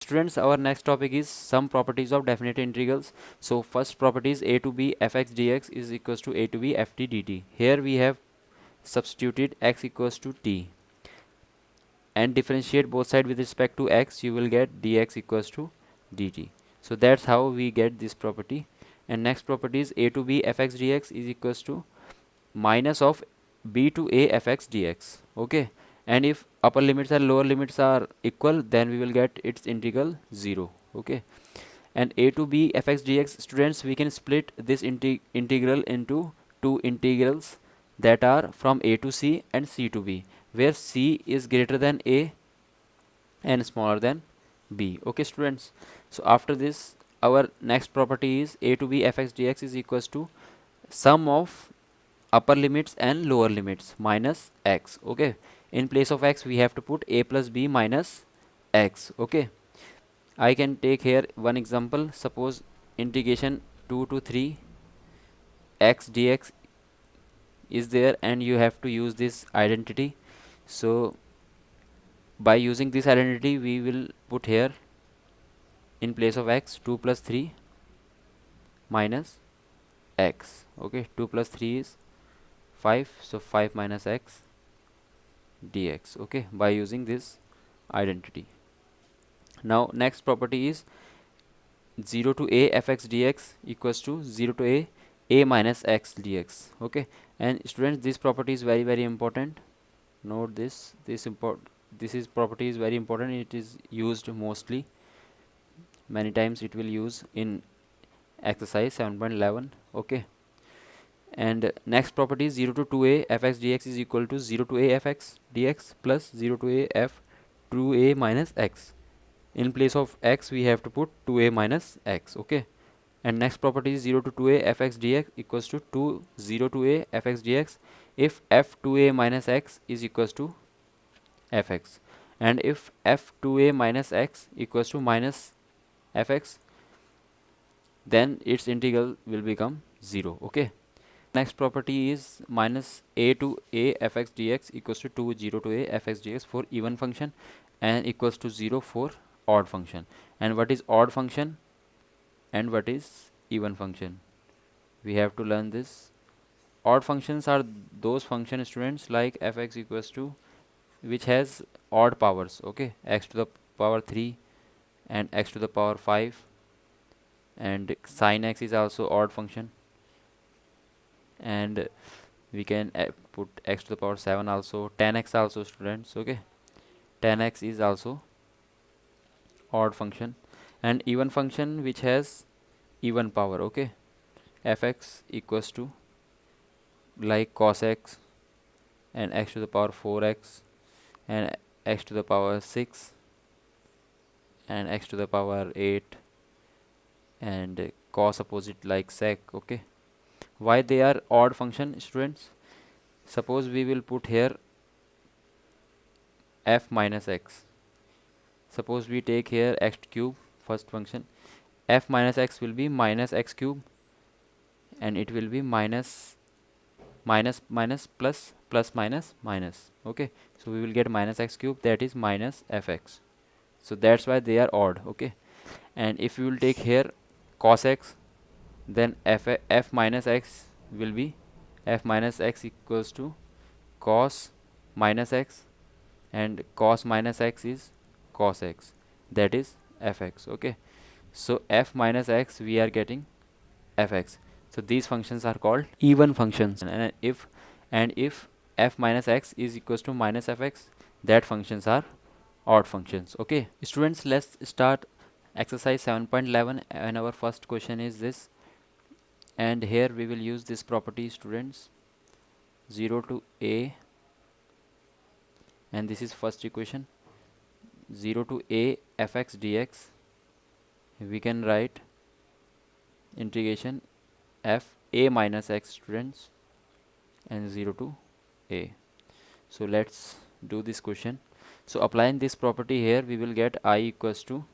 Students, our next topic is some properties of definite integrals. So first property is a to b fx dx is equals to a to b ft dt. Here we have substituted x equals to t and differentiate both sides with respect to x, you will get dx equals to dt. So that's how we get this property. And next property is a to b fx dx is equals to minus of b to a fx dx. Okay, and if upper limits and lower limits are equal, then we will get its integral 0. Okay, and a to b fx dx, students, we can split this integral into two integrals that are from a to c and c to b, where c is greater than a and smaller than b. Okay, students, so after this our next property is a to b fx dx is equals to sum of upper limits and lower limits minus x. Okay, in place of x we have to put a plus b minus x. Okay, I can take here one example. Suppose integration 2 to 3 x dx is there and you have to use this identity. So by using this identity we will put here in place of x 2 plus 3 minus x. Okay, 2 plus 3 is 5, so 5 minus x dx. Okay, by using this identity. Now next property is 0 to a fx dx equals to 0 to a minus x dx. Okay, and students, this property is very important. Note this, this is property is very important. It is used mostly, many times it will use in exercise 7.11. Okay, and next property is 0 to 2a fx dx is equal to 0 to a fx dx plus 0 to a f 2a minus x. In place of x we have to put 2a minus x. Okay, and next property is 0 to 2a fx dx equals to 0 to a fx dx if f2a minus x is equals to fx, and if f2a minus x equals to minus fx, then its integral will become 0. Okay, next property is minus a to a fx dx equals to 0 to a fx dx for even function and equals to 0 for odd function. And what is odd function and what is even function? We have to learn this. Odd functions are those function, students, like fx equals to which has odd powers. Okay, x to the power 3 and x to the power 5, and sin x is also odd function, and we can put x to the power 7 also, tan x also, students. Okay, tan x is also odd function, and even function which has even power. Okay, fx equals to like cos x and x to the power 4x and x to the power 6 and x to the power 8 and cos opposite like sec. Okay, why they are odd function, students? Suppose we will put here f minus x. Suppose we take here x cube, first function, f minus x will be minus x cube, and it will be minus minus plus plus minus minus. Okay, so we will get minus x cube, that is minus fx. So that's why they are odd. Okay, and if you will take here cos x, then f minus x will be f minus x equals to cos minus x, and cos minus x is cos x, that is fx. Okay, so f minus x we are getting fx. So these functions are called even functions, and if f minus x is equals to minus fx, that functions are odd functions. Okay, students, let's start exercise 7.11, and our first question is this, and here we will use this property, students. 0 to a, and this is first equation, 0 to a fx dx, we can write integration f a minus x, students, and 0 to a. So let's do this question. So applying this property here, we will get I equals to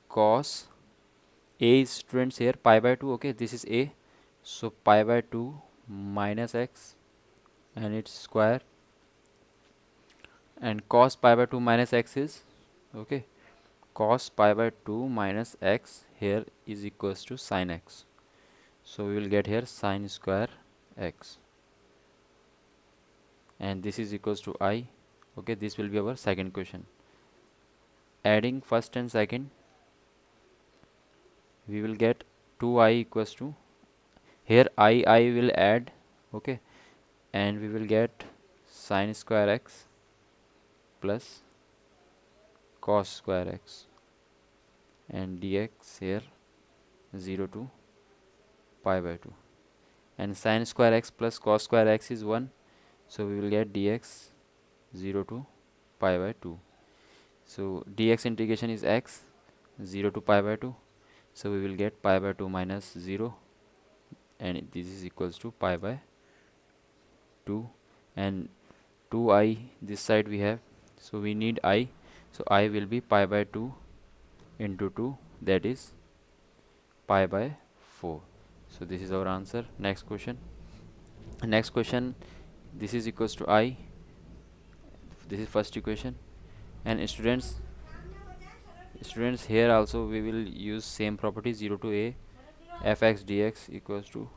cos a is, students, here pi by 2. Okay, this is a, so pi by 2 minus x and its square, and cos pi by 2 minus x is Okay, cos pi by 2 minus x here is equals to sin x. So we will get here sin square x, and this is equals to I. Okay, this will be our second question. Adding first and second, we will get 2i equals to, here I will add. Okay, and we will get sin square x plus cos square x, and dx here 0 to pi by 2, and sin square x plus cos square x is 1, so we will get dx 0 to pi by 2. So dx integration is x 0 to pi by 2, so we will get pi by 2 minus 0, and this is equals to pi by 2, and 2i this side we have, so we need I, so I will be pi by 2 into 2, that is pi by 4. So this is our answer. Next question. Next question, this is equals to I, this is first equation, and students here also we will use same property, 0 to a fx dx equals to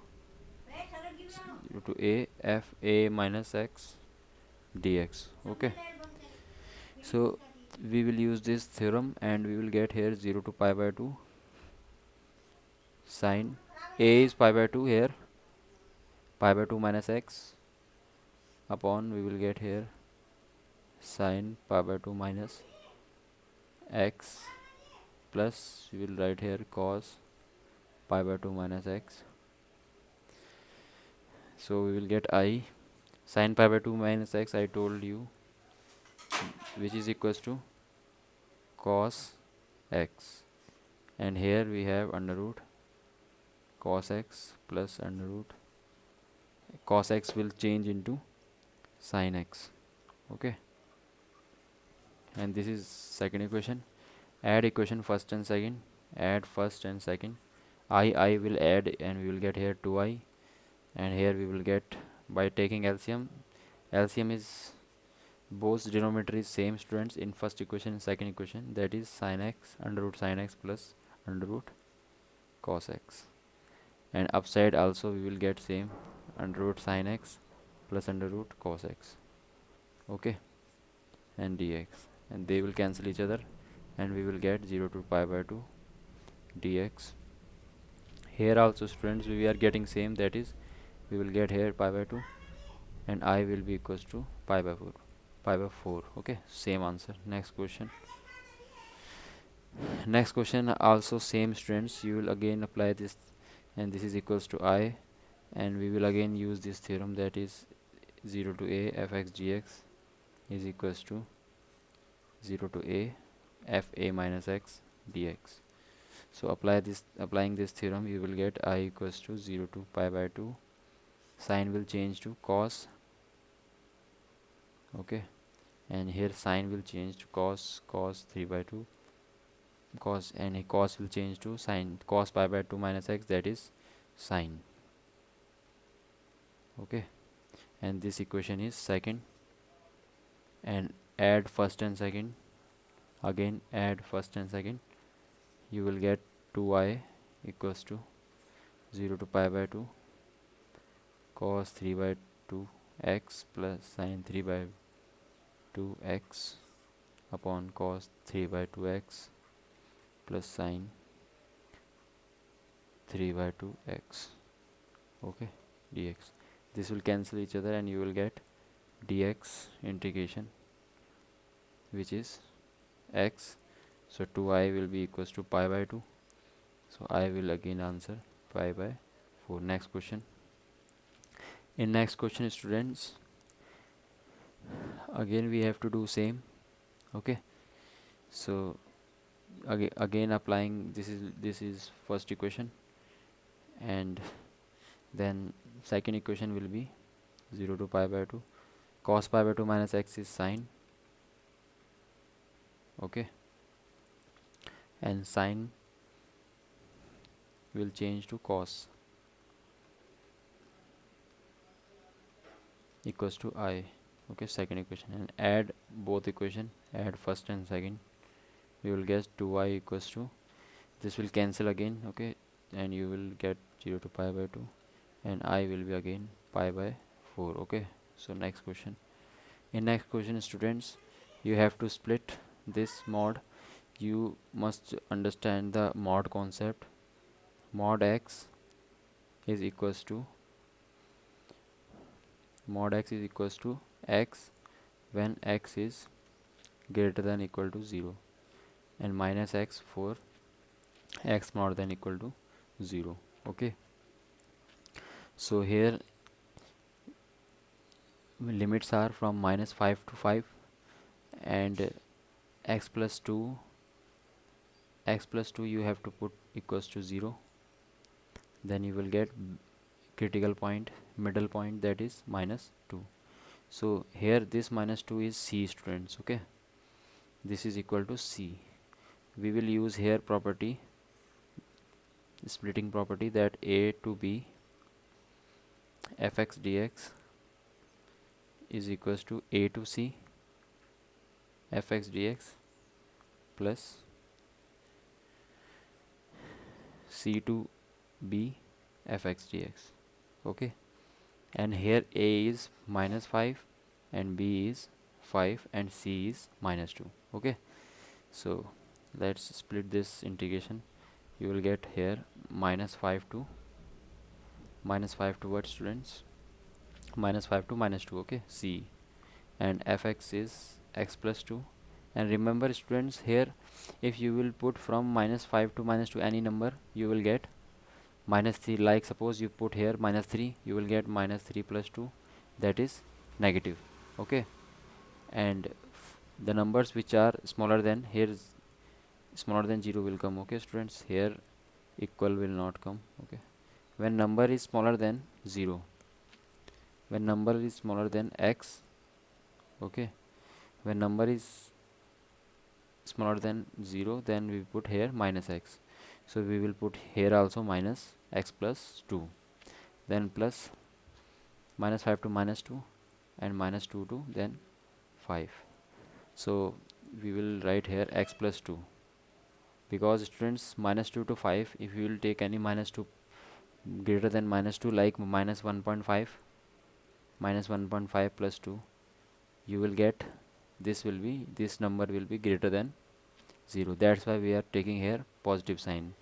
0 to a f a minus x dx. Okay, so we will use this theorem, and we will get here 0 to pi by 2 sine a is pi by 2, here pi by 2 minus x upon, we will get here sine pi by 2 minus x plus, we will write here cos pi by 2 minus x. So we will get I sine pi by 2 minus x, I told you, which is equals to cos x, and here we have under root cos x plus under root cos x will change into sin x. Okay, and this is second equation. Add equation first and second, add first and second, I will add, and we will get here 2i, and here we will get, by taking LCM, LCM is both denominator is same, students, in first equation and second equation, that is sin x under root sin x plus under root cos x, and upside also we will get same, under root sin x plus under root cos x. Okay, and dx, and they will cancel each other, and we will get 0 to pi by 2 dx. Here also, students, we are getting same, that is we will get here pi by 2, and I will be equals to pi by 4, pi by 4. Okay, same answer. Next question. Next question also same, students, you will again apply this, and this is equals to I, and we will again use this theorem, that is 0 to a fx gx is equals to 0 to a f a minus x dx. So applying this theorem, you will get I equals to 0 to pi by 2, sign will change to cos. Okay, and here sign will change to cos 3 by 2 cos, and a cos will change to sin cos pi by 2 minus x, that is sin. Okay, and this equation is second, and add first and second, again add first and second, you will get 2i equals to 0 to pi by 2 cos 3 by 2 x plus sin 3 by 2 x upon cos 3 by 2 x plus sin 3 by 2 x. Okay, dx, this will cancel each other, and you will get dx integration, which is x, so 2i will be equals to pi by 2, so I will again answer pi by 4. Next question. In next question, students, again we have to do same. Okay, so again applying, this is first equation, and then second equation will be 0 to pi by 2 cos pi by 2 minus x is sin. Okay, and sin will change to cos equals to I. Okay, second equation, and add both equation, add first and second, you will get 2y equals to, this will cancel again, okay, and you will get 0 to pi by 2, and I will be again pi by 4. Okay, so next question. In next question, students, you have to split this mod. You must understand the mod concept. Mod x is equals to, mod x is equals to x when x is greater than equal to 0, and minus x for x more than equal to 0. Okay, so here limits are from minus 5 to 5, and x plus 2, you have to put equals to 0, then you will get critical point, middle point, that is minus 2. So here this minus 2 is c, students. Okay, this is equal to c. We will use here property, splitting property, that a to b fx dx is equals to a to c fx dx plus c to b fx dx. Okay, and here a is minus 5 and b is 5 and c is minus 2. Okay, so let's split this integration. You will get here minus 5 to what, students? Minus 5 to minus 2. Okay, c, and fx is x plus 2. And remember, students, here if you will put from minus 5 to minus 2 any number, you will get minus 3. Like suppose you put here minus 3, you will get minus 3 plus 2, that is negative. Okay, and the numbers which are smaller than, here is smaller than 0 will come. Okay, students, here equal will not come. Okay, when number is smaller than 0, when number is smaller than x, okay, when number is smaller than 0, then we put here minus x. So we will put here also minus x plus 2, then plus minus 5 to minus 2, and minus 2 to then 5. So we will write here x plus 2, because students, minus 2 to 5, if you will take any minus 2 greater than minus 2, like minus 1.5, minus 1.5 plus 2, you will get, this number will be greater than 0. That's why we are taking here positive sign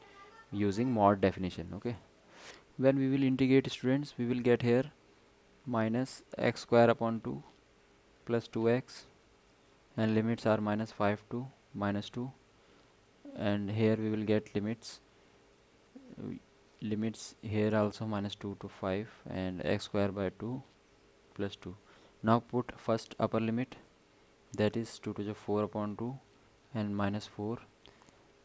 using mod definition. Okay, when we will integrate, students, we will get here minus x square upon 2 plus 2x, and limits are minus 5 to minus 2, and here we will get limits here also minus 2 to 5, and x square by 2 plus 2. Now put first upper limit, that is 2 to the 4 upon 2 and minus 4,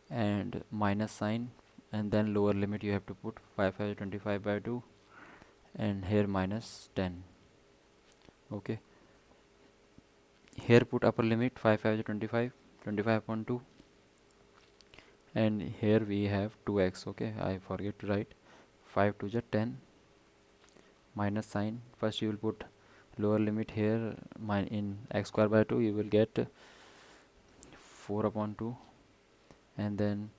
and minus sign, and then lower limit you have to put 5 5 25 by 2, and here minus 10. Okay, here put upper limit 5 5 25 25 upon 2, and here we have 2x. Okay, I forget to write 5 to the 10, minus sign. First you will put lower limit here, in x square by 2 you will get 4 upon 2, and then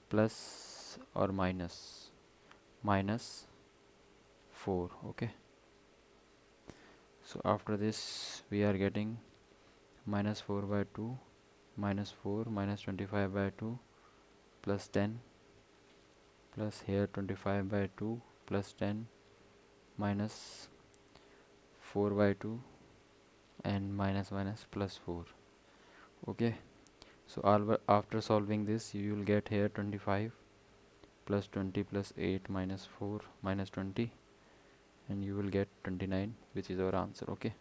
plus or minus 4. Okay, so after this we are getting minus 4 by 2 minus 4 minus 25 by 2 plus 10, plus here 25 by 2 plus 10 minus 4 by 2, and minus minus plus 4. Okay, so after solving this, you will get here 25 plus 20 plus 8 minus 4 minus 20, and you will get 29, which is our answer. Okay,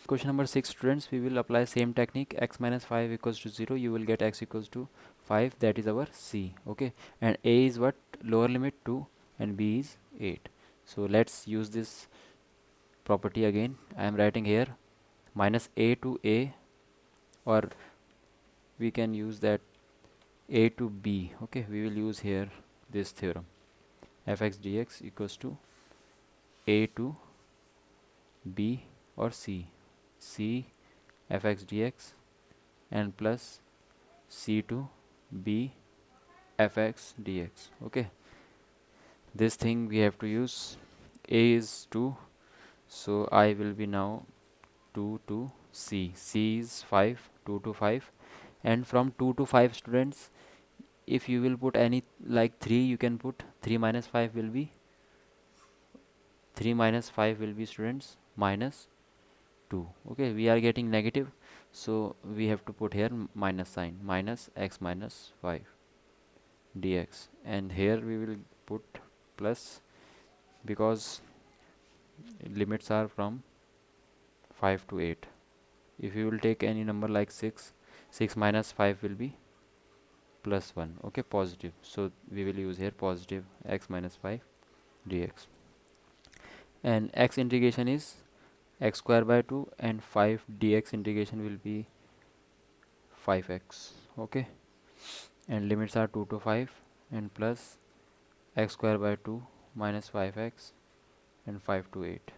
question number 6, students, we will apply same technique. X minus 5 equals to 0, you will get x equals to 5, that is our c. Okay, and a is what? Lower limit 2, and b is 8. So let's use this property again. I am writing here minus a to a, or we can use that a to b. Okay, we will use here this theorem, fx dx equals to a to b or c fx dx, and plus c to b fx dx. Okay, this thing we have to use. A is 2, so I will be now 2 to c. C is 5, 2 to 5, and from 2 to 5 students, if you will put any like 3, you can put 3 minus 5 will be 3 minus 5 will be students minus 2. Okay, we are getting negative, so we have to put here minus sign, minus x minus 5 dx, and here we will put plus, because limits are from 5 to 8. If you will take any number like 6, 6 minus 5 will be plus 1. Okay, positive, so we will use here positive x minus 5 dx, and x integration is x square by 2, and 5 dx integration will be 5x. Okay, and limits are 2 to 5, and plus x square by 2 minus 5x, and 5 to 8.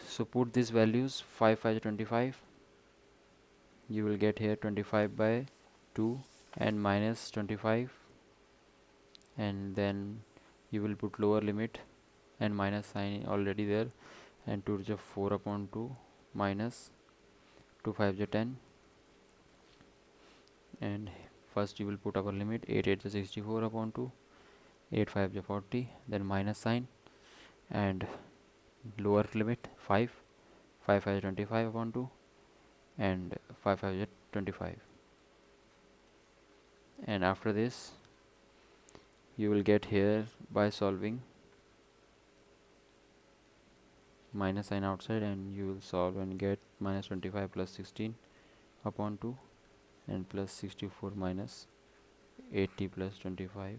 So put these values, 5 5 25, you will get here 25 by 2 and minus 25, and then you will put lower limit and minus sign already there, and 2 to the 4 upon 2 minus 2 5 the 10, and first you will put upper limit 8 8 the 64 upon 2, 8 5 the 40, then minus sign, and lower limit 5 5 5 25 upon 2, and 5 5 the 25, and after this you will get here by solving minus sign outside, and you will solve and get minus 25 plus 16 upon 2, and plus 64 minus 80 plus 25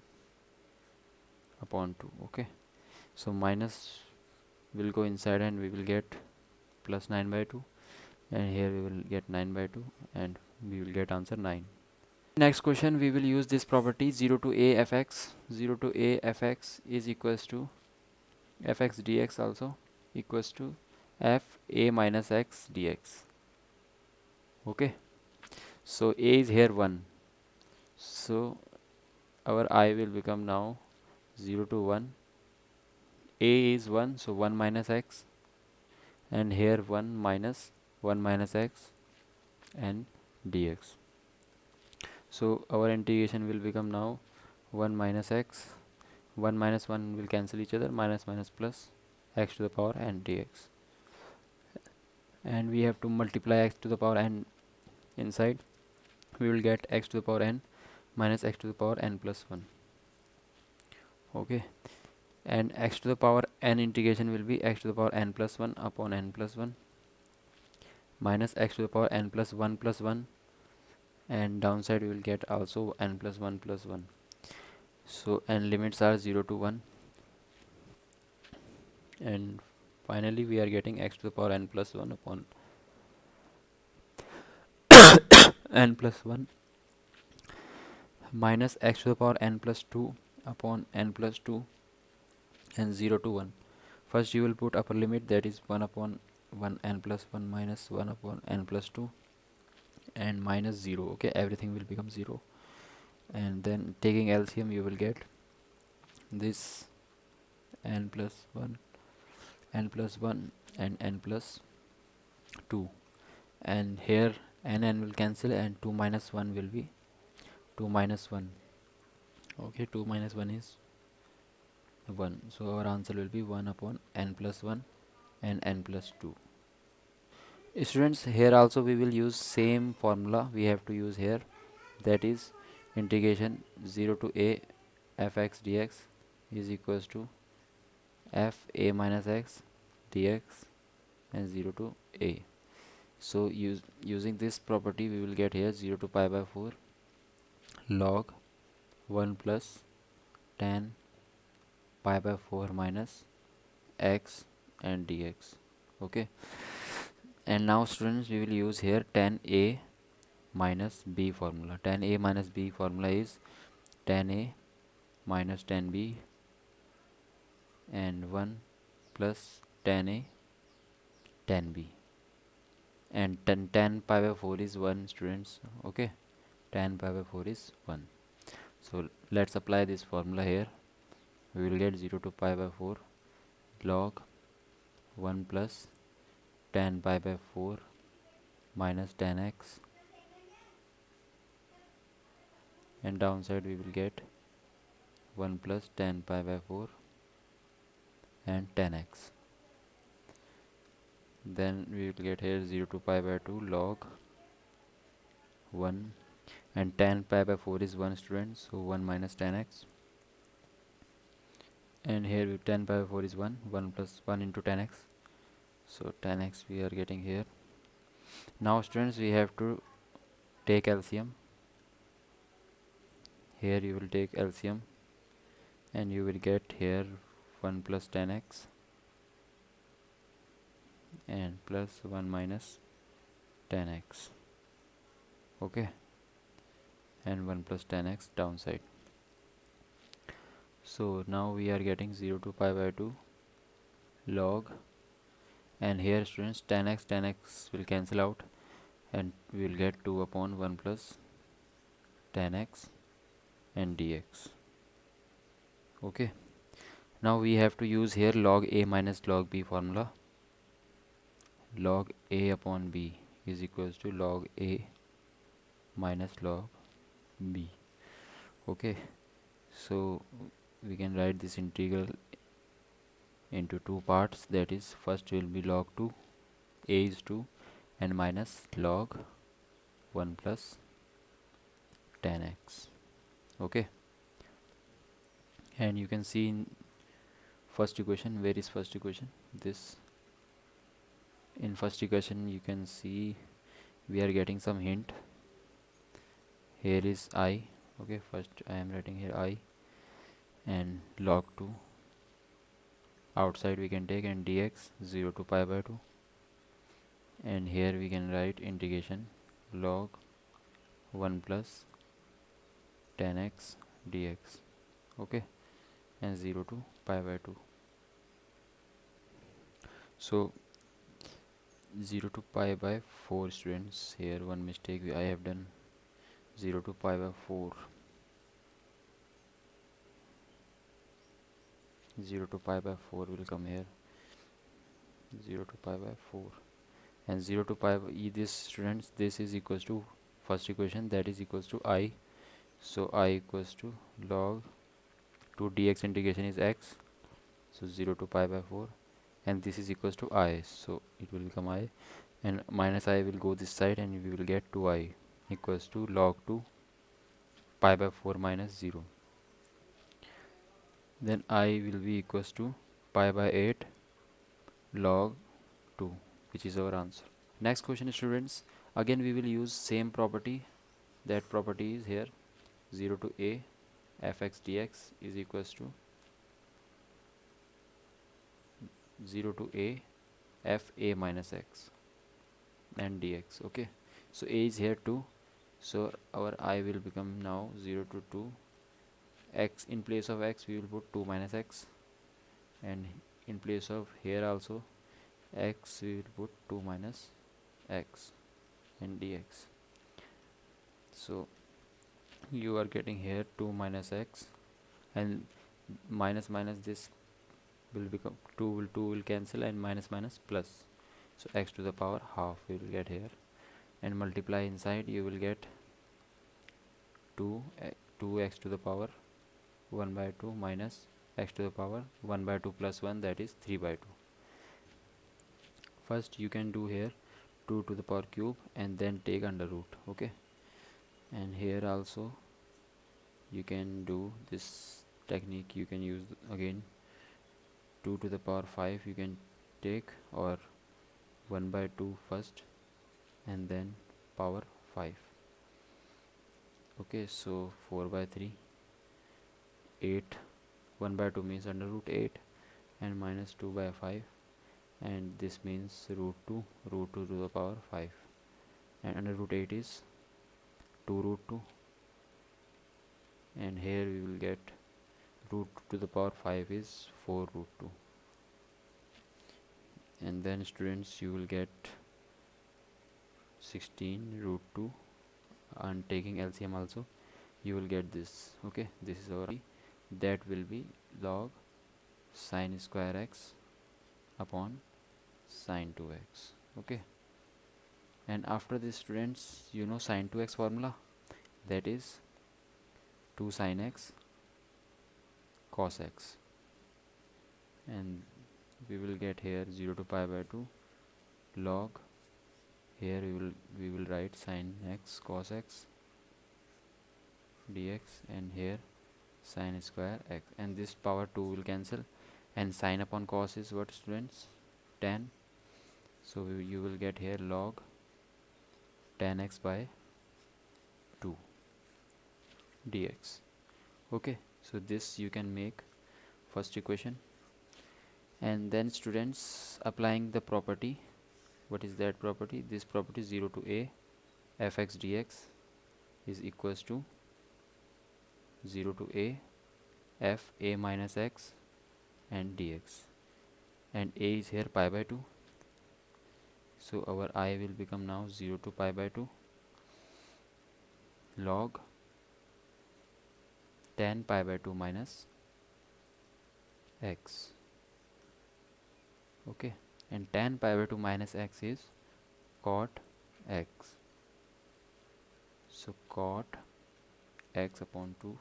upon 2. Okay, so minus will go inside and we will get plus 9 by 2, and here we will get 9 by 2, and we will get answer 9. Next question, we will use this property 0 to a fx. 0 to a fx is equals to fx dx also equals to f a minus x dx. Okay, so a is here 1, so our I will become now 0 to 1. A is 1, so 1 minus x, and here 1 minus x and dx. So our integration will become now 1 minus x, 1 minus 1 will cancel each other, minus minus plus x to the power n dx, and we have to multiply x to the power n inside. We will get x to the power n minus x to the power n plus 1. Okay, and x to the power n integration will be x to the power n plus 1 upon n plus 1 minus x to the power n plus 1, and downside we will get also n plus 1. So n limits are 0 to 1, and finally we are getting x to the power n plus 1 upon n plus 1 minus x to the power n plus 2 upon n plus 2, and 0 to 1. First you will put upper limit, that is 1 upon 1 n plus 1 minus 1 upon n plus 2, and minus 0. Okay, everything will become 0, and then taking LCM you will get this n plus 1, n plus 1, and n plus 2, and here n will cancel, and 2 minus 1 will be 2 minus 1. Okay, 2 minus 1 is 1, so our answer will be 1 upon n plus 1 and n plus 2. Students, here also we will use same formula we have to use here, that is integration 0 to a fx dx is equals to f a minus x dx, and 0 to a. So using this property we will get here 0 to pi by 4 log 1 plus tan pi by 4 minus x and dx. Okay, and now students we will use here tan a minus b formula. Tan a minus b formula is tan a minus tan b, and 1 plus tan a tan b, and tan pi by 4 is 1 students. Okay, tan pi by 4 is 1. So let's apply this formula here. We will get 0 to pi by 4 log 1 plus tan pi by 4 minus tan x, and downside we will get 1 plus tan pi by 4 and tan x. Then we will get here 0 to pi by 2 log 1, and tan pi by 4 is 1, student, so 1 minus tan x, and here tan pi by 4 is 1, 1 plus 1 into tan x, so tan x we are getting here. Now students, we have to take LCM. Here you will take LCM and you will get here 1 plus tan x and plus 1 minus tan x, okay, and 1 plus tan x downside. So now we are getting 0 to pi by 2 log, and here students tan x will cancel out and we will get 2 upon 1 plus tan x and dx. Okay, now we have to use here log a minus log b formula. Log a upon b is equals to log a minus log b. Okay, so we can write this integral into two parts, that is first will be log 2, a is 2, and minus log 1 plus tan x. Okay, and you can see in first equation, where is first equation, this, in first equation you can see we are getting some hint. Here is I, okay, first I am writing here I, and log 2 outside we can take, and dx 0 to pi by 2, and here we can write integration log 1 plus tan x dx, okay, and 0 to pi by 2. So 0 to pi by 4, students, here one mistake I have done, 0 to pi by 4, 0 to pi by 4 will come here, 0 to pi by 4, and 0 to pi by this, students, this is equals to first equation, that is equals to I, so I equals to log 2 dx integration is x, so 0 to pi by 4, and this is equals to I, so it will become I, and minus I will go this side and we will get 2I equals to log 2 pi by 4 minus 0, then I will be equals to pi by 8 log 2, which is our answer. Next question, students, again we will use same property, that property is here 0 to a fx dx is equals to 0 to a f a minus x and dx. Okay, so a is here 2, so our I will become now 0 to 2 x, in place of x we will put 2 minus x, and in place of here also x we will put 2 minus x and dx. So you are getting here 2 minus x, and minus minus this will become 2 will cancel, and minus minus plus, so x to the power half we will get here, and multiply inside you will get 2x to the power 1 by 2 minus x to the power 1 by 2 plus 1, that is 3 by 2. First you can do here 2 to the power cube and then take under root, okay, and here also you can do this technique, you can use again 2 to the power 5 you can take, or 1 by 2 first and then power 5. Okay, so 4 by 3, 8, 1 by 2 means under root 8, and minus 2 by 5, and this means root 2 to the power 5, and under root 8 is 2 root 2, and here we will get root to the power 5 is 4 root 2, and then students you will get 16 root 2 and taking LCM also, you will get this. Okay, this is our that will be log sine square x upon sine 2x. Okay, and after this, students, you know sine 2x formula, that is 2 sine x cos x, and we will get here 0 to pi by 2 log, here we will write sine x cos x dx, and here sine square x, and this power 2 will cancel, and sine upon cos is what, students? Tan. So you will get here log tan x by 2 dx. Okay, so this you can make first equation, and then, students, applying the property. What is that property? This property 0 to a fx dx is equals to 0 to a f a minus x and dx, and a is here pi by 2, so our I will become now 0 to pi by 2 log tan pi by 2 minus x. Okay, and tan pi by 2 minus x is cot x, so cot x upon 2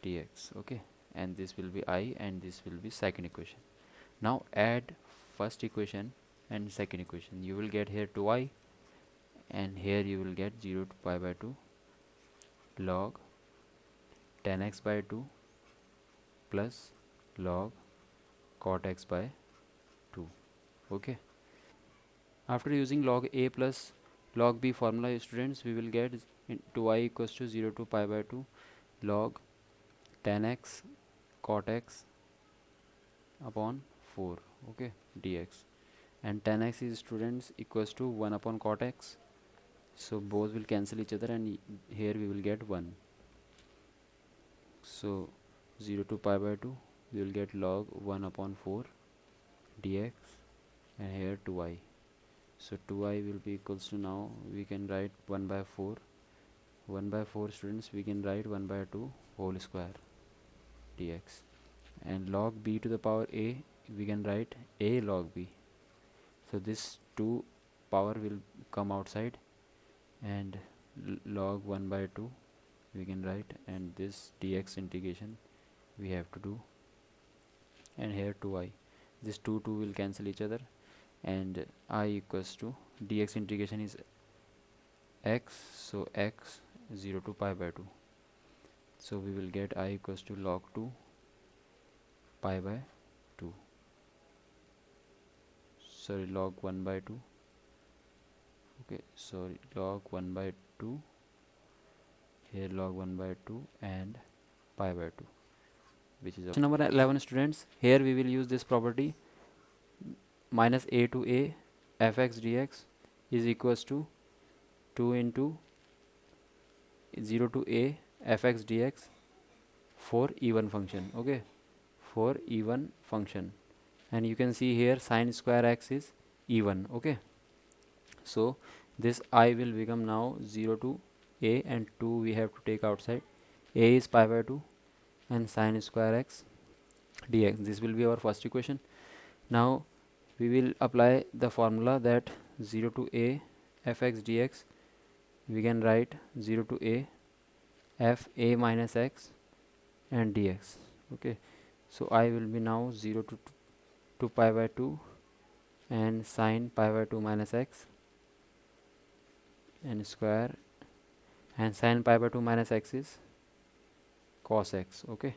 dx. Okay, and this will be I, and this will be second equation. Now add first equation and second equation. You will get here 2i, and here you will get 0 to pi by 2 log tan x by 2 plus log cot x by 2. Okay, after using log a plus log b formula, students, we will get 2i equals to 0 to pi by 2 log tan x cot x upon 4. Okay, dx, and tan x is, students, equals to 1 upon cot x, so both will cancel each other, and here we will get 1. So 0 to pi by 2, we will get log 1 upon 4 dx, and here 2i, so 2i will be equals to, now we can write 1 by 4. 1 by 4, students, we can write 1 by 2 whole square dx, and log b to the power a, we can write a log b, so this 2 power will come outside, and log 1 by 2 we can write, and this dx integration we have to do, and here 2i, this 2 will cancel each other, and I equals to dx integration is x, so x 0 to pi by 2, so we will get I equals to log 2 pi by 2, sorry, log 1 by 2. Okay, sorry, log 1 by 2, here log 1 by 2 and pi by 2, which is question number 11, students. Here we will use this property minus a to a fx dx is equals to 2 into 0 to a fx dx for even function. Okay, for even function, and you can see here sine square x is even. Okay, so this I will become now 0 to a, and 2 we have to take outside. A is pi by 2 and sine square x dx, this will be our first equation. Now we will apply the formula that 0 to a fx dx, we can write 0 to a f a minus x and dx. Okay, so I will be now 0 to pi by 2 and sine pi by 2 minus x and square, and sine pi by 2 minus x is cos x. Okay,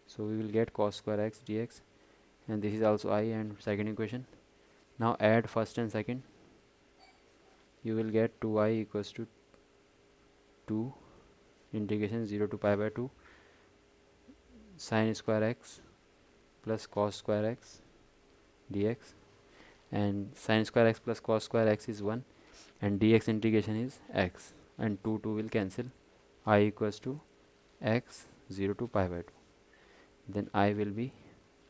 so we will get cos square x dx, and this is also I, and second equation. Now add first and second, you will get 2i equals to 2 integration 0 to pi by 2 sine square x plus cos square x dx, and sine square x plus cos square x is 1, and dx integration is x, and 2 will cancel. I equals to x 0 to pi by 2, then I will be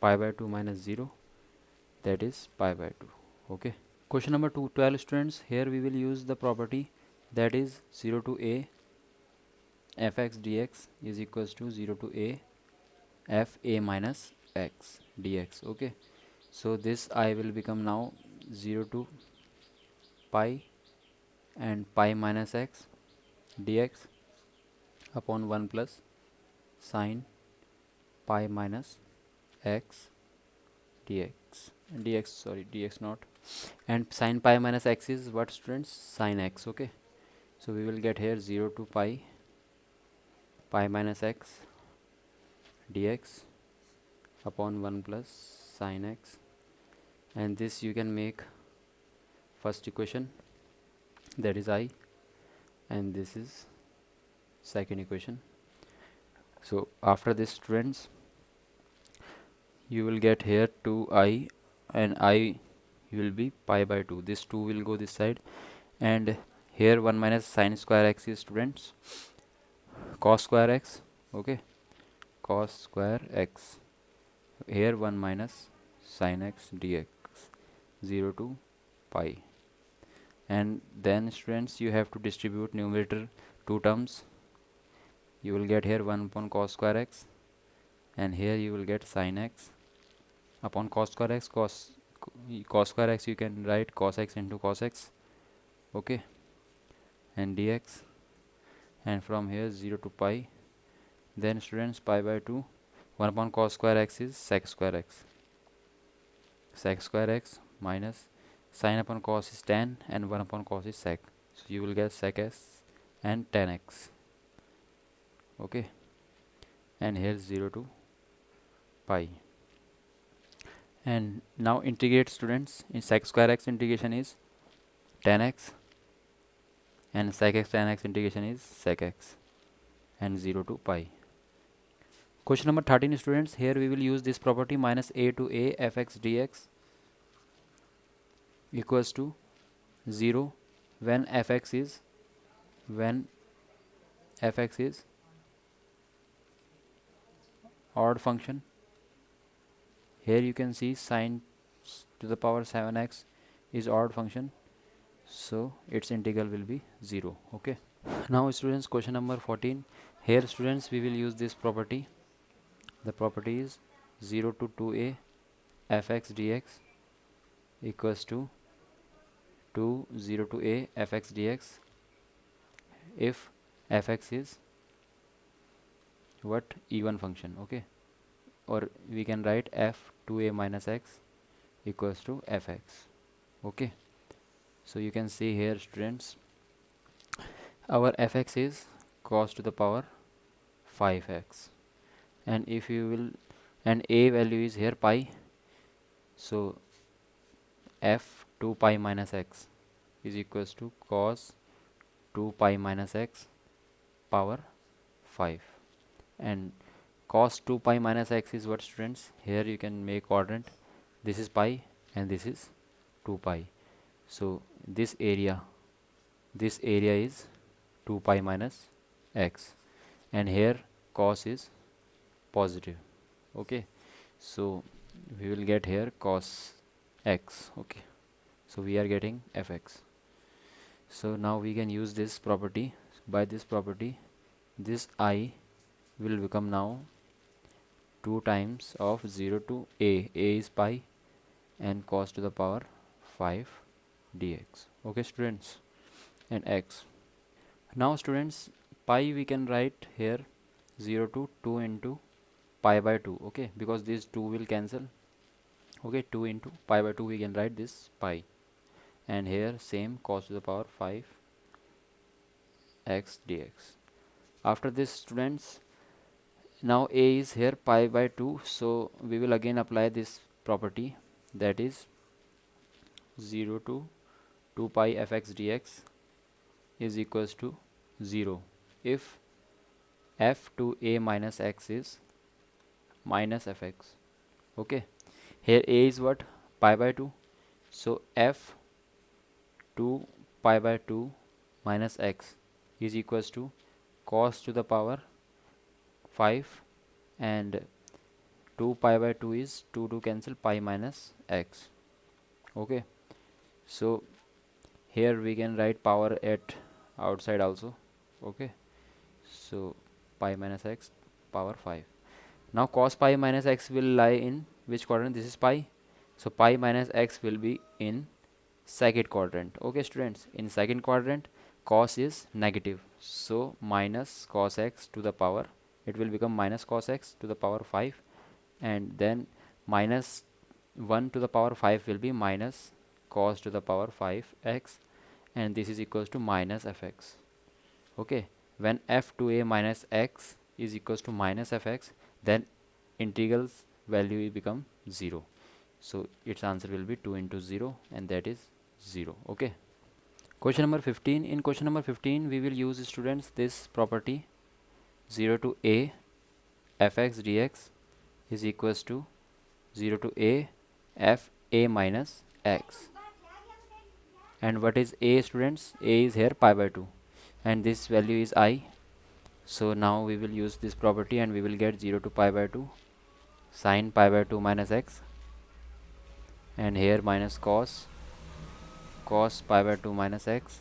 pi by 2 minus 0, that is pi by 2. Okay, question number 12, students. Here we will use the property that is 0 to a fx dx is equals to 0 to a f a minus x dx. Okay, so this I will become now 0 to pi and pi minus x dx upon 1 plus sine pi minus x dx dx, sorry, dx not, and sine pi minus x is what, students? Sine x. Okay, so we will get here 0 to pi minus x dx upon 1 plus sine x, and this you can make first equation, that is I, and this is second equation. So after this, students, you will get here 2i, and I will be pi by 2. This 2 will go this side, and here 1 minus sine square x is, students, cos square x. Okay, cos square x. Here 1 minus sine x dx, 0 to pi, and then, students, you have to distribute numerator two terms. You will get here 1 upon cos square x, and here you will get sine x upon cos square x. Cos square x, you can write cos x into cos x. Okay, and dx, and from here 0 to pi, then, students, pi by 2, 1 upon cos square x is sec square x, minus sine upon cos is tan, and 1 upon cos is sec, so you will get sec s and tan x. Okay, and here 0 to pi, and now integrate, students. In sec square x integration is tan x, and sec x tan x integration is sec x, and 0 to pi. Question number 13, students. Here we will use this property, minus a to a fx dx equals to 0 when fx is odd function. Here you can see sine to the power 7x is odd function, so its integral will be 0. Okay, now, students, question number 14. Here, students, we will use this property. The property is 0 to 2a fx dx equals to 0 to a fx dx if fx is what, even function. Okay, or we can write f 2a minus x equals to fx. Okay, so you can see here, students, our fx is cos to the power 5x, and if you will, and a value is here pi, so f 2 pi minus x is equals to cos 2 pi minus x power 5, and cos 2 pi minus x is what, students? Here you can make quadrant, this is pi and this is 2 pi, so this area is 2 pi minus x, and here cos is positive. Okay, so we will get here cos x. Okay, so we are getting fx. So now we can use this property. By this property, this I will become now 2 times of 0 to a is pi, and cos to the power 5 dx. Okay, students, and x. Now, students, pi we can write here 0 to 2 into pi by 2. Okay, because these 2 will cancel. Okay, 2 into pi by 2 we can write this pi, and here same cos to the power 5 x dx. After this, students, now a is here pi by 2, so we will again apply this property, that is 0 to 2 pi fx dx is equals to 0 if f to a minus x is minus fx. Okay, here a is what, pi by 2, so f 2 pi by 2 minus x is equals to cos to the power 5, and 2 pi by 2 is 2 to cancel, pi minus x. Okay, so here we can write power at outside also. Okay, so pi minus x power 5. Now cos pi minus x will lie in which quadrant? This is pi, so pi minus x will be in second quadrant. Okay students, in second quadrant cos is negative, so minus cos x to the power, it will become minus cos x to the power 5, and then minus 1 to the power 5 will be minus cos to the power 5x, and this is equals to minus fx. Okay, when f to a minus x is equals to minus fx, then integral's value will become 0, so its answer will be 2 into 0, and that is 0. Okay, question number 15. In question number 15 we will use, students, this property 0 to a fx dx is equals to 0 to a f a minus x. And what is a, students? A is here pi by 2, and this value is I. So now we will use this property and we will get 0 to pi by 2 sine pi by 2 minus x, and here minus cos pi by 2 minus x,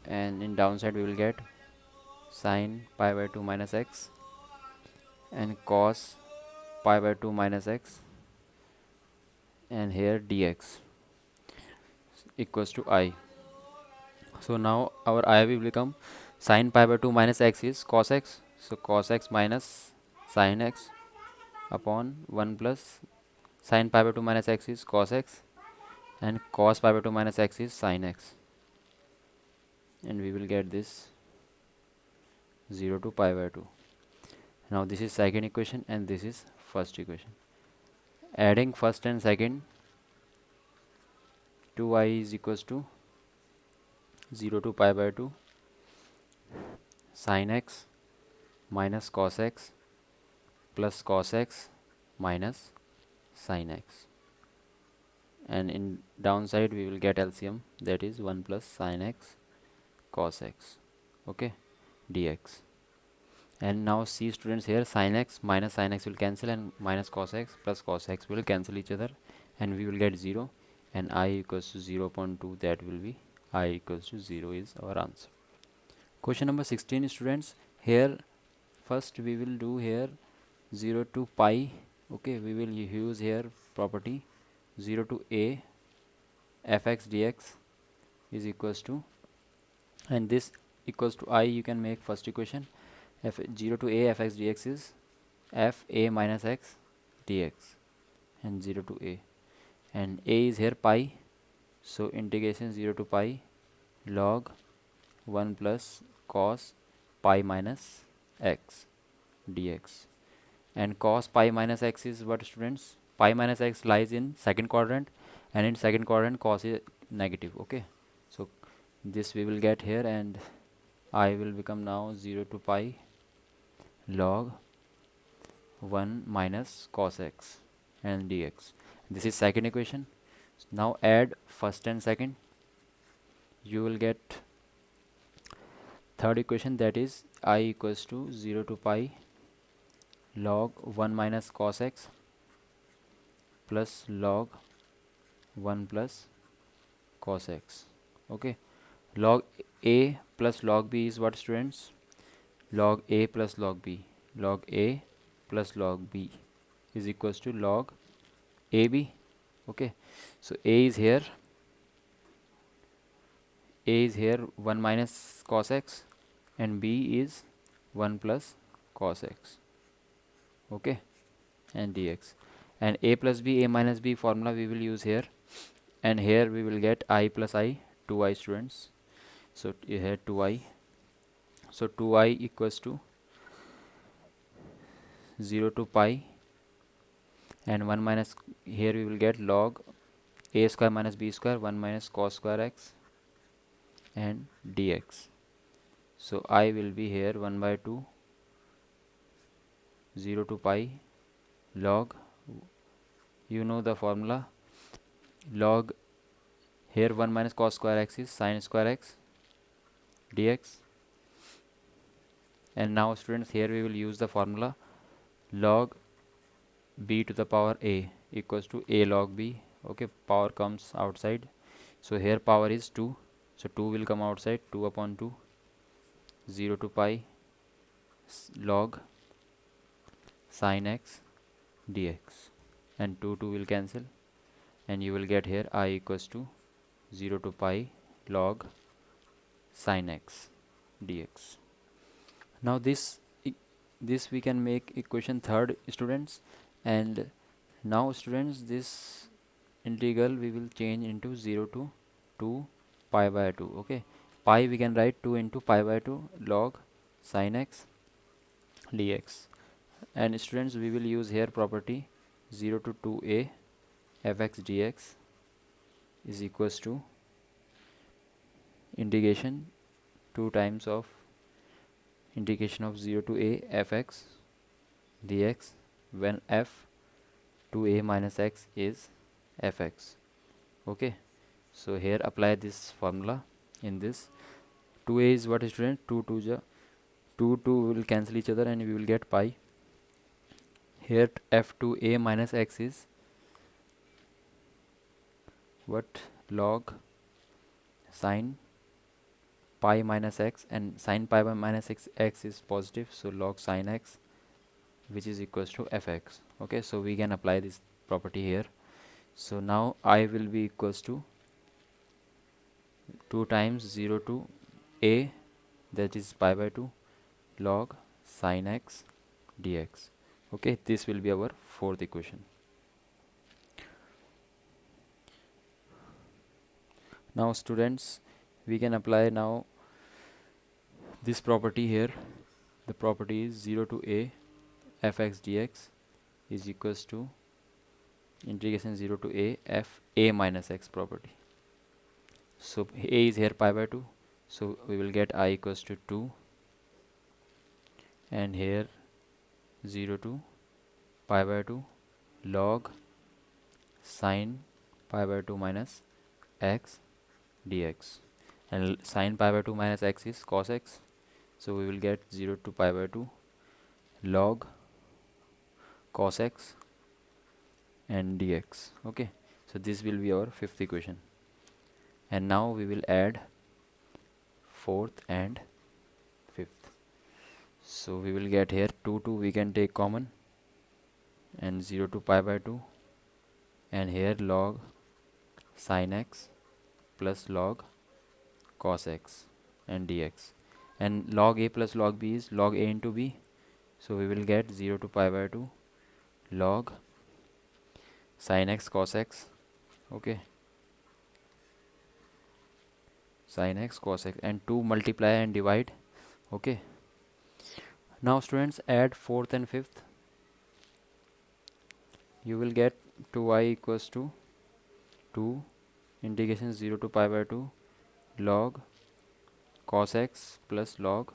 and in downside we will get sine pi by 2 minus x and cos pi by 2 minus x, and here dx equals to I. So now our I will become sine pi by 2 minus x is cos x, so cos x minus sine x upon 1 plus sine pi by 2 minus x is cos x, and cos pi by 2 minus x is sine x, and we will get this 0 to pi by 2. Now this is second equation and this is first equation. Adding first and second, 2i is equals to 0 to pi by 2 sin x minus cos x plus cos x minus sin x, and in downside we will get LCM, that is 1 plus sin x cos x. Okay, dx. And now see, students, here sin x minus sin x will cancel, and minus cos x plus cos x will cancel each other, and we will get 0, and I equals to 0.2, that will be I equals to 0 is our answer. Question number 16, students. Here first we will do here 0 to pi. Okay, we will use here property 0 to a fx dx is equals to, and this equals to I, you can make first equation. F 0 to a fx dx is f a minus x dx, and 0 to a, and a is here pi, so integration 0 to pi log 1 plus cos pi minus x dx, and cos pi minus x is what, students? Pi minus x lies in second quadrant, and in second quadrant cos is negative. Okay, so this we will get here, and I will become now 0 to pi log 1 minus cos x and dx. This is second equation. Now add first and second, you will get third equation, that is I equals to 0 to pi log 1 minus cos x plus log 1 plus cos x. Okay, log a plus log b is what, students? Log a plus log b. Log a plus log b is equals to log ab. Okay, so a is here 1 minus cos x, and b is 1 plus cos x. Okay, and dx, and a plus b, a minus b formula we will use here, and here we will get I plus I, 2i, students. So here 2i, so 2i equals to 0 to pi, and 1 minus, here we will get log a square minus b square 1 minus cos square x and dx. So I will be here 1 by 2 0 to pi log, you know the formula, log here 1 minus cos square x is sin square x dx, and now, students, here we will use the formula log b to the power a equals to a log b. Okay, power comes outside, so here power is 2, So 2 will come outside, 2 upon 2, 0 to pi log sin x dx, and 2 2 will cancel, and you will get here I equals to 0 to pi log sin x dx. Now this we can make equation third, students. And now students, this integral we will change into 0 to 2 pi by 2. Okay, pi we can write 2 into pi by 2 log sin x dx. And students, we will use here property 0 to 2a fx dx is equals to integration 2 times of integration of 0 to a fx dx when f to a minus x is fx. Okay, so here apply this formula in this. 2a is what, student? 2 2 ja 2 2 will cancel each other, and we will get pi. Here f to a minus x is what? Log sin pi minus x, and sin pi by minus x is positive, so log sin x, which is equals to fx. Okay, so we can apply this property here. So now I will be equals to 2 times 0 to a, that is pi by 2 log sin x dx. Okay, this will be our fourth equation. Now students, we can apply now this property here. The property is 0 to a fx dx is equals to integration 0 to a f a minus x property. So a is here pi by 2, so we will get I equals to 2, and here 0 to pi by 2 log sin pi by 2 minus x dx, and sin pi by 2 minus x is cos x, so we will get 0 to pi by 2 log cos x and dx. Okay, so this will be our fifth equation. And now we will add fourth and fifth. So we will get here 2 2 we can take common, and 0 to pi by 2, and here log sin x plus log cos x and dx, and log a plus log b is log a into b, so we will get 0 to pi by 2 log sin x cos x. Okay, sin x cos x, and 2 multiply and divide. Okay, now students, add fourth and fifth. You will get 2y equals to 2 integration 0 to pi by 2 log cos x plus log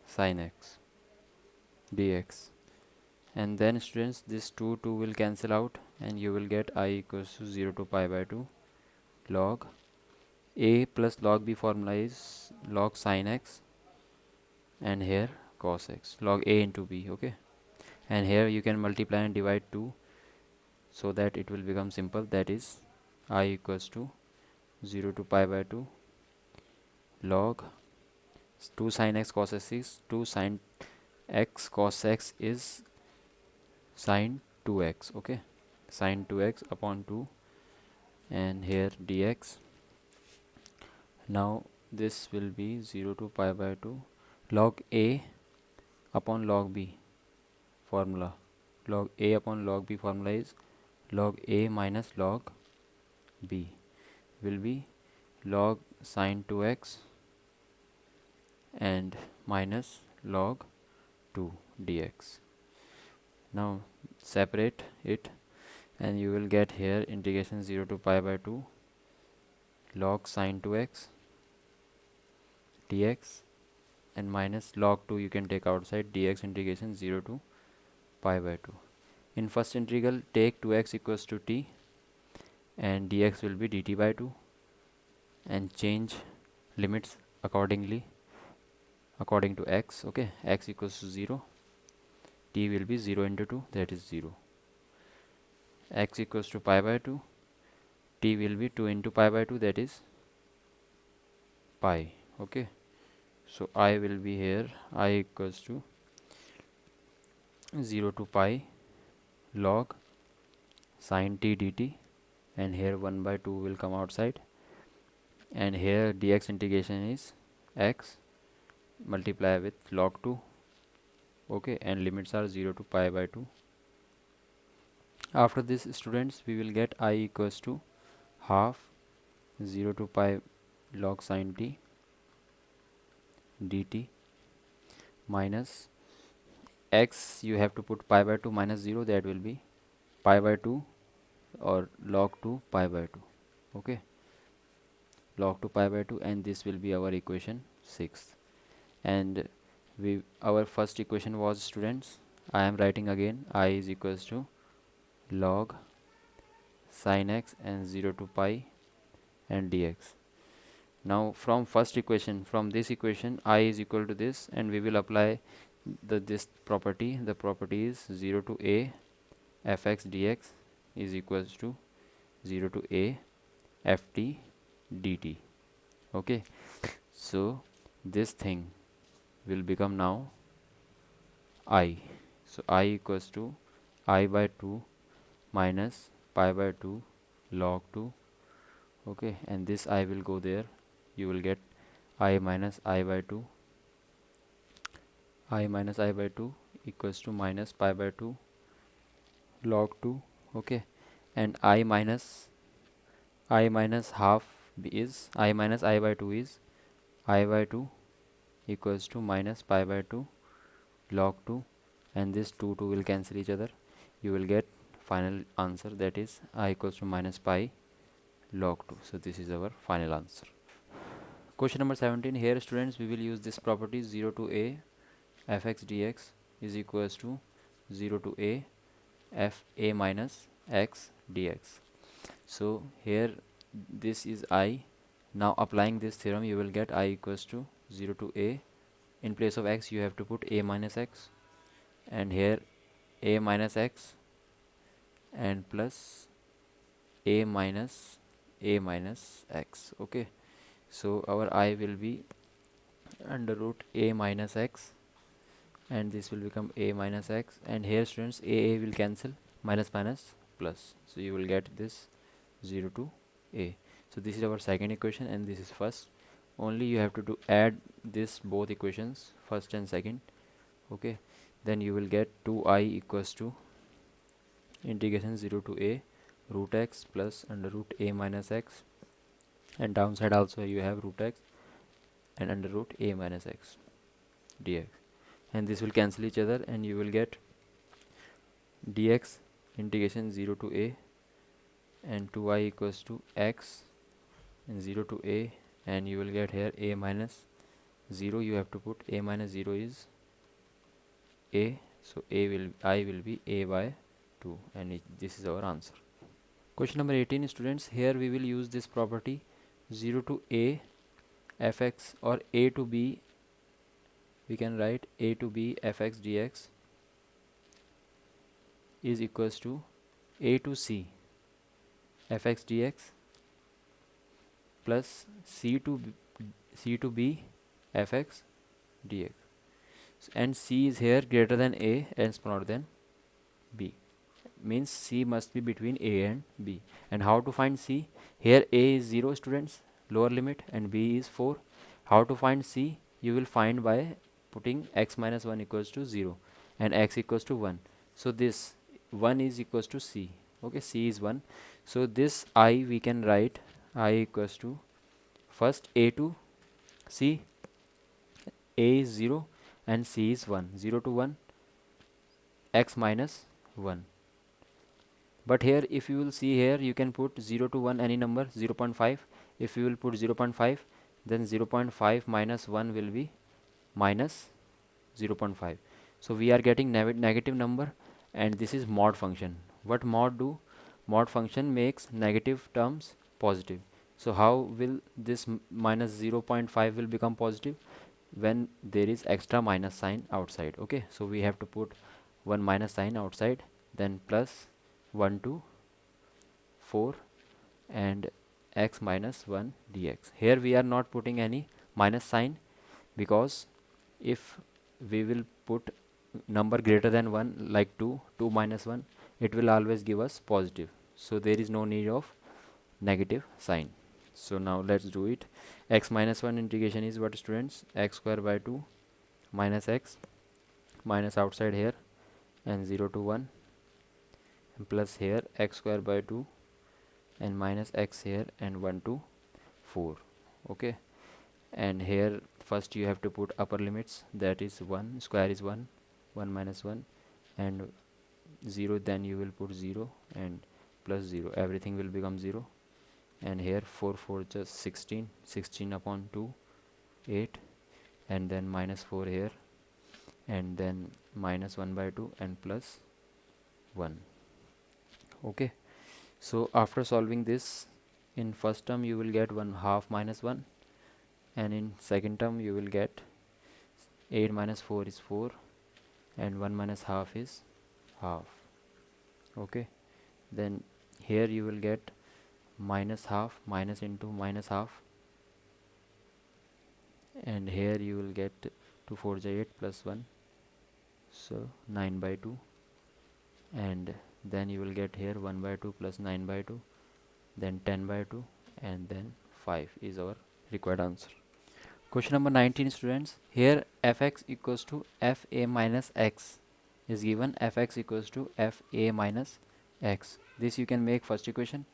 sin x dx. And then students, this 2 2 will cancel out, and you will get I equals to 0 to pi by 2 log a plus log b formula is log sin x, and here cos x, log a into b. Okay, and here you can multiply and divide 2, so that it will become simple, that is I equals to 0 to pi by 2 log 2 sin x cos x is 2 sin x cos x is sin 2x. Okay, sin 2x upon 2, and here dx. Now this will be 0 to pi by 2 log a upon log b formula. Log a upon log b formula is log a minus log b will be log sin 2x and minus log 2 dx. Now separate it, and you will get here integration 0 to pi by 2 log sin 2x dx, and minus log 2 you can take outside, dx integration 0 to pi by 2. In first integral, take 2x equals to t, and dx will be dt by 2, and change limits accordingly according to x. Okay, x equals to 0, t will be 0 into 2, that is 0. X equals to pi by 2, t will be 2 into pi by 2, that is pi. Okay, so I will be here I equals to 0 to pi log sin t dt, and here 1 by 2 will come outside, and here dx integration is x multiply with log 2. Okay, and limits are 0 to pi by 2. After this, students, we will get I equals to half 0 to pi log sin t dt minus x, you have to put pi by 2 minus 0, that will be pi by 2 or log 2 pi by 2. Okay, log 2 pi by 2, and this will be our equation 6. And our first equation was, students, I am writing again, I is equals to log sin x and 0 to pi and dx. Now from first equation, from this equation, I is equal to this, and we will apply this property. The property is 0 to a fx dx is equals to 0 to a ft dt. Okay, so this thing will become now I. So I equals to I by 2 minus pi by 2 log 2. Okay, and this I will go there, you will get I minus I by 2, I minus I by 2 equals to minus pi by 2 log 2. Okay, and I minus half is I minus I by 2 is I by 2 equals to minus pi by 2 log 2, and this 2 will cancel each other. You will get final answer, that is I equals to minus pi log 2. So this is our final answer. Question number 17. Here, students, we will use this property 0 to a fx dx is equals to 0 to a f a minus x dx. So here this is I. Now applying this theorem, you will get I equals to 0 to a. In place of x, you have to put a minus x, and here a minus x and plus a minus x. Okay, so our I will be under root a minus x, and this will become a minus x, and here, students, a will cancel, minus minus plus, so you will get this 0 to a. So this is our second equation, and this is first. Only you have to do add this both equations, first and second. Okay, then you will get 2I equals to integration 0 to a root x plus under root a minus x, and downside also you have root x and under root a minus x dx, and this will cancel each other, and you will get dx integration 0 to a and 2I equals to x and 0 to a, and you will get here a minus 0, you have to put a minus 0 is a, so I will be a by 2, and this is our answer. Question number 18, students, here we will use this property 0 to a fx, or a to b, we can write a to b fx dx is equals to a to c fx dx plus c to b fx dx, and c is here greater than a and smaller than b, means c must be between a and b. And how to find c? Here a is 0, students, lower limit, and b is 4. How to find c? You will find by putting x minus 1 equals to 0 and x equals to 1. So this 1 is equals to c. Okay, c is 1. So this I we can write I equals to first a to c, a is 0 and c is 1, 0 to 1 x minus 1. But here if you will see, here you can put 0 to 1 any number, 0.5. If you will put 0.5, then 0.5 minus 1 will be minus 0.5. So we are getting negative number, and this is mod function. What mod do? Mod function makes negative terms positive. So how will this minus 0.5 will become positive? When there is extra minus sign outside. Okay, so we have to put one minus sign outside, then plus 1 to 4, and x minus 1 dx. Here we are not putting any minus sign, because if we will put number greater than 1 like 2 minus 1, it will always give us positive, so there is no need of negative sign. So now let's do it. X minus 1 integration is what, students? X square by 2 minus x minus outside here and 0 to 1, and plus here x square by 2 and minus x here and 1 to 4. Okay, and here first you have to put upper limits, that is 1 square is 1, 1 minus 1 and 0, then you will put 0 and plus 0, everything will become 0. And here 4 4 just 16, 16 upon 2 8, and then minus 4 here, and then minus 1 by 2 and plus 1. Okay, so after solving this, in first term you will get 1 half minus 1, and in second term you will get 8 minus 4 is 4, and 1 minus half is half. Okay, then here you will get minus half minus into minus half, and here you will get 2 4 is 8 plus 1, so 9 by 2, and then you will get here 1 by 2 plus 9 by 2, then 10 by 2, and then 5 is our required answer. Question number 19, students. Here fx equals to fa minus x is given. Fx equals to fa minus x. This you can make first equation.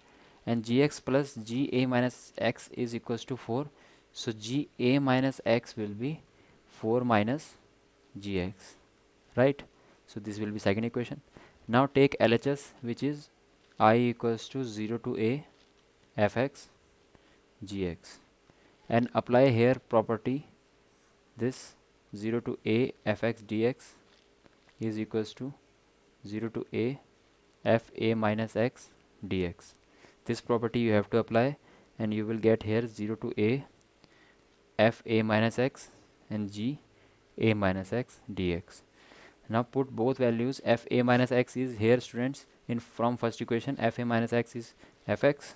And gx plus ga minus x is equals to 4. So ga minus x will be 4 minus gx, right? So this will be second equation. Now take LHS, which is I equals to 0 to a fx gx, and apply here property, this 0 to a fx dx is equals to 0 to a fa minus x dx. This property you have to apply, and you will get here 0 to a fa minus x and g a minus x dx. Now put both values. Fa minus x is here, students, in from first equation. Fa minus x is fx,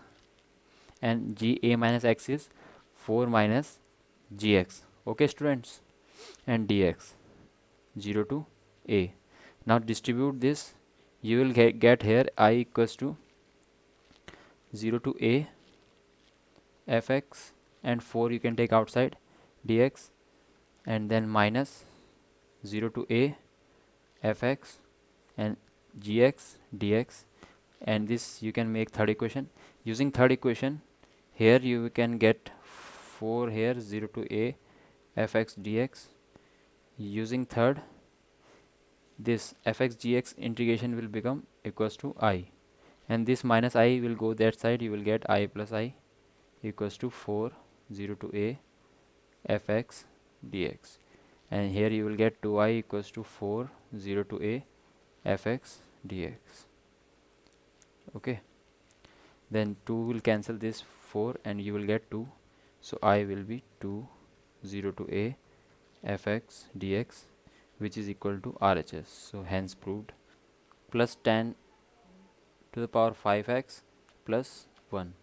and ga minus x is 4 minus gx. Okay, students, and dx 0 to a. Now distribute this. You will get here I equals to 0 to a fx, and 4 you can take outside, dx, and then minus 0 to a fx and gx dx, and this you can make third equation. Using third equation, here you can get 4 here 0 to a fx dx. Using third, this fx gx integration will become equals to I, and this minus I will go that side. You will get I plus I equals to 4 0 to a fx dx, and here you will get 2I equals to 4 0 to a fx dx. Okay, then 2 will cancel this 4 and you will get 2, so I will be 2 0 to a fx dx, which is equal to RHS. So hence proved. Plus 10 to the power 5x plus 1.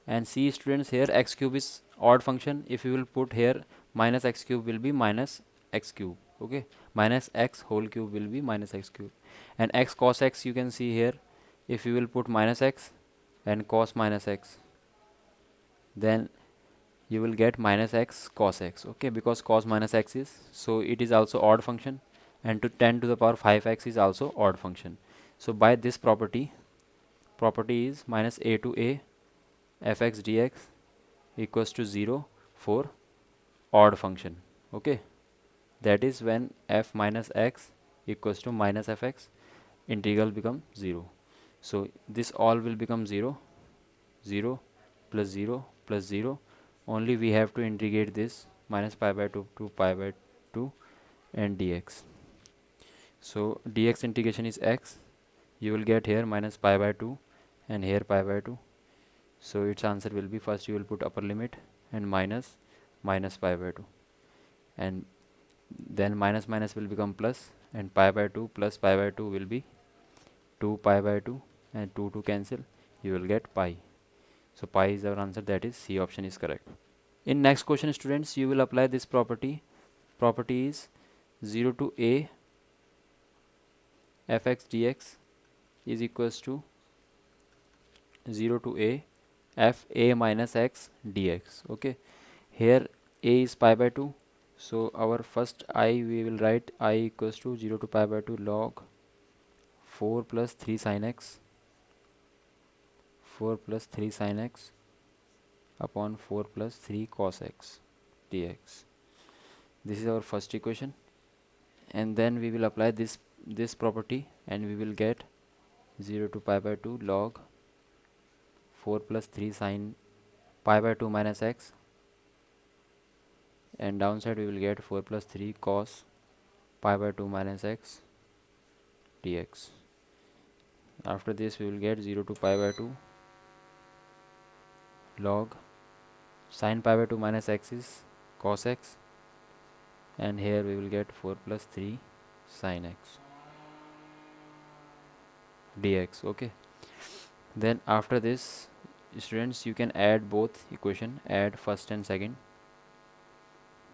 And see, students, here x cube is odd function. If you will put here minus x cube will be minus x cube. Okay, minus x whole cube will be minus x cube, and x cos x you can see here. If you will put minus x and cos minus x, then you will get minus x cos x. Okay, because cos minus x is, so it is also odd function, and to 10 to the power 5x is also odd function. So by this property is minus a to a fx dx equals to 0 for odd function. Okay, that is when f minus x equals to minus fx, integral become 0. So this all will become 0, 0 plus 0 plus 0. Only we have to integrate this minus pi by 2 to pi by 2 and dx. So dx integration is x. You will get here minus pi by 2 and here pi by 2. So its answer will be, first you will put upper limit and minus pi by 2, and then minus minus will become plus, and pi by 2 plus pi by 2 will be 2 pi by 2, and 2 to cancel, you will get pi. So pi is our answer, that is C option is correct. In next question students, you will apply this property. Property is 0 to a fx dx is equals to 0 to a f a minus x dx. Okay, here a is pi by 2, so our first I we will write I equals to 0 to pi by 2 log 4 plus 3 sin x, 4 plus 3 sin x upon 4 plus 3 cos x dx. This is our first equation, and then we will apply this property and we will get 0 to pi by 2 log 4 plus 3 sin pi by 2 minus x, and downside we will get 4 plus 3 cos pi by 2 minus x dx. After this we will get 0 to pi by 2 log sin pi by 2 minus x is cos x, and here we will get 4 plus 3 sin x dx. Okay, then after this students, you can add both equation, add first and second,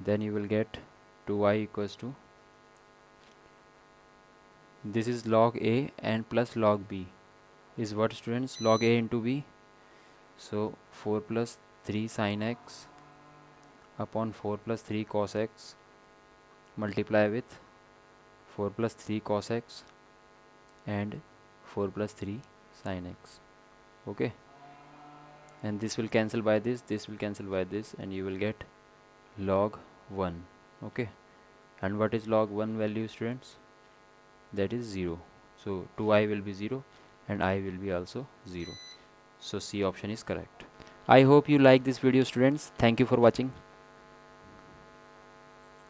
then you will get 2y equals to, this is log a and plus log b is what students, log a into b, so 4 plus 3 sin x upon 4 plus 3 cos x multiply with 4 plus 3 cos x and 4 plus 3 sin x. Okay, and this will cancel by this will cancel by this, and you will get log 1. Okay, and what is log 1 value students? That is 0. So 2i will be 0 and I will be also 0. So C option is correct. I hope you like this video students. Thank you for watching.